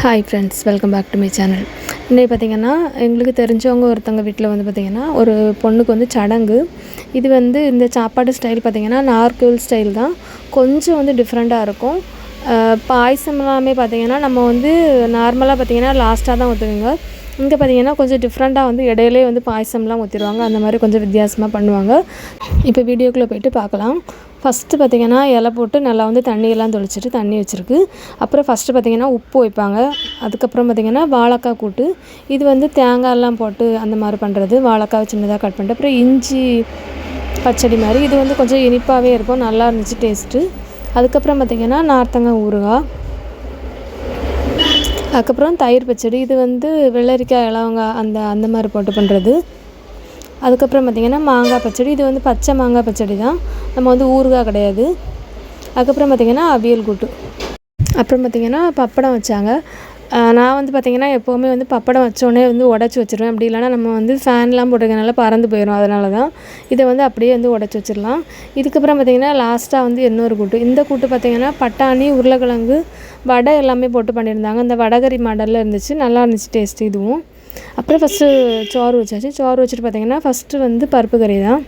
Hi friends, welcome back to my channel. இன்றைக்கி பார்த்திங்கன்னா எங்களுக்கு தெரிஞ்சவங்க ஒருத்தவங்க வீட்டில் வந்து பார்த்திங்கன்னா ஒரு பொண்ணுக்கு வந்து சடங்கு. இது வந்து இந்த சாப்பாடு ஸ்டைல் பார்த்திங்கன்னா நார்கோவில் ஸ்டைல் தான். கொஞ்சம் வந்து டிஃப்ரெண்ட்டாக இருக்கும். பாயசம் எல்லாமே பார்த்திங்கன்னா நம்ம வந்து நார்மலாக பார்த்திங்கன்னா லாஸ்ட்டாக தான் ஊற்றுவீங்க. இங்கே பார்த்திங்கன்னா கொஞ்சம் டிஃப்ரெண்ட்டாக வந்து இடையிலே வந்து பாயசம்லாம் ஊற்றிடுவாங்க. அந்த மாதிரி கொஞ்சம் வித்தியாசமாக பண்ணுவாங்க. இப்போ வீடியோக்குள்ளே போய்ட்டு பார்க்கலாம். ஃபஸ்ட்டு பார்த்திங்கன்னா இலை போட்டு நல்லா வந்து தண்ணியெல்லாம் தொளிச்சிட்டு தண்ணி வச்சுருக்கு. அப்புறம் ஃபஸ்ட்டு பார்த்திங்கன்னா உப்பு வைப்பாங்க. அதுக்கப்புறம் பார்த்திங்கன்னா வாழைக்காய் கூட்டு. இது வந்து தேங்காயெல்லாம் போட்டு அந்த மாதிரி பண்ணுறது. வாழைக்காவை சின்னதாக கட் பண்ணிட்டு அப்புறம் இஞ்சி பச்சடி மாதிரி. இது வந்து கொஞ்சம் இனிப்பாகவே இருக்கும், நல்லா இருந்துச்சு டேஸ்ட்டு. அதுக்கப்புறம் பார்த்திங்கன்னா நார்த்தங்காய் ஊறுகாய், அதுக்கப்புறம் தயிர் பச்சடி. இது வந்து வெள்ளரிக்காய் இலவங்காய் அந்த மாதிரி போட்டு பண்ணுறது. அதுக்கப்புறம் பார்த்திங்கன்னா மாங்காய் பச்சடி. இது வந்து பச்சை மாங்காய் பச்சடி தான், நம்ம வந்து ஊறுகாய் கிடையாது. அதுக்கப்புறம் பார்த்திங்கன்னா அவியல் கூட்டு. அப்புறம் பார்த்திங்கன்னா பப்படம் வச்சாங்க. நான் வந்து பார்த்திங்கன்னா எப்போவுமே வந்து பப்படம் வச்சோடனே வந்து உடச்சி வச்சுருவேன். அப்படி இல்லைனா நம்ம வந்து ஃபேன்லாம் போட்டிருக்கனால பறந்து போயிடும். அதனால தான் இதை வந்து அப்படியே வந்து உடச்சி வச்சிடலாம். இதுக்கப்புறம் பார்த்திங்கன்னா லாஸ்ட்டாக வந்து இன்னொரு கூட்டு. இந்த கூட்டு பார்த்திங்கன்னா பட்டாணி, உருளைக்கிழங்கு, வடை எல்லாமே போட்டு பண்ணியிருந்தாங்க. இந்த வடகரி மாடலில் இருந்துச்சு, நல்லா இருந்துச்சு டேஸ்ட்டு இதுவும். அப்புறம் ஃபஸ்ட்டு சோறு வச்சாச்சு. சோறு வச்சுட்டு பார்த்திங்கன்னா ஃபஸ்ட்டு வந்து பருப்பு கறி தான்,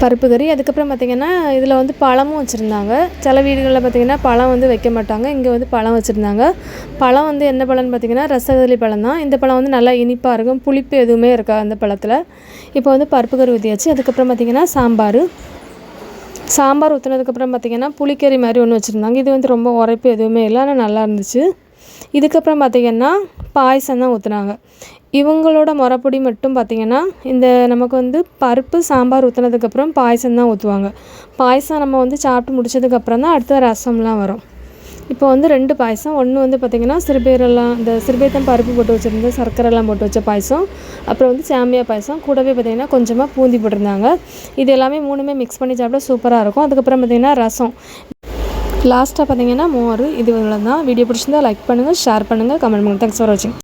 பருப்பு கறி. அதுக்கப்புறம் பார்த்திங்கன்னா இதில் வந்து பழமும் வச்சுருந்தாங்க. சில வீடுகளில் பார்த்திங்கன்னா பழம் வந்து வைக்க மாட்டாங்க, இங்கே வந்து பழம் வச்சுருந்தாங்க. பழம் வந்து என்ன பழம்னு பார்த்திங்கன்னா ரசகதளி பழம் தான். இந்த பழம் வந்து நல்லா இனிப்பாக இருக்கும், புளிப்பு எதுவுமே இருக்கா அந்த பழத்தில். இப்போ வந்து பருப்பு கறி ஊற்றியாச்சு. அதுக்கப்புறம் பார்த்திங்கன்னா சாம்பார் ஊற்றுனதுக்கப்புறம் பார்த்திங்கன்னா புளிக்கறி மாதிரி ஒன்று வச்சுருந்தாங்க. இது வந்து ரொம்ப உரைப்பு எதுவுமே இல்லை, ஆனால் நல்லா இருந்துச்சு. இதுக்கப்புறம் பார்த்திங்கன்னா பாயசம் தான் ஊற்றுனாங்க. இவங்களோட முறைப்படி மட்டும் பார்த்திங்கன்னா இந்த நமக்கு வந்து பருப்பு சாம்பார் ஊற்றுனதுக்கப்புறம் பாயசம் தான் ஊற்றுவாங்க. பாயசம் நம்ம வந்து சாப்பிட்டு முடிச்சதுக்கப்புறம் தான் அடுத்த ரசம்லாம் வரும். இப்போ வந்து 2 பாயசம். ஒன்று வந்து பார்த்திங்கன்னா சிறுபேரெல்லாம் இந்த சிறுபேத்தம் பருப்பு போட்டு வச்சுருந்த சர்க்கரைலாம் போட்டு வச்ச பாயசம். அப்புறம் வந்து சேமியா பாயசம். கூடவே பார்த்திங்கன்னா கொஞ்சமாக பூந்தி போட்டிருந்தாங்க. இது எல்லாமே 3மே மிக்ஸ் பண்ணி சாப்பிட சூப்பராக இருக்கும். அதுக்கப்புறம் பார்த்திங்கன்னா ரசம். லாஸ்ட்டாக பார்த்திங்கன்னா மோர். இது இவ்வளோ தான். வீடியோ பிடிச்சிருந்தா லைக் பண்ணுங்கள், ஷேர் பண்ணுங்கள், கமெண்ட் பண்ணுங்கள். தேங்க்ஸ் ஃபார் வாட்சிங்.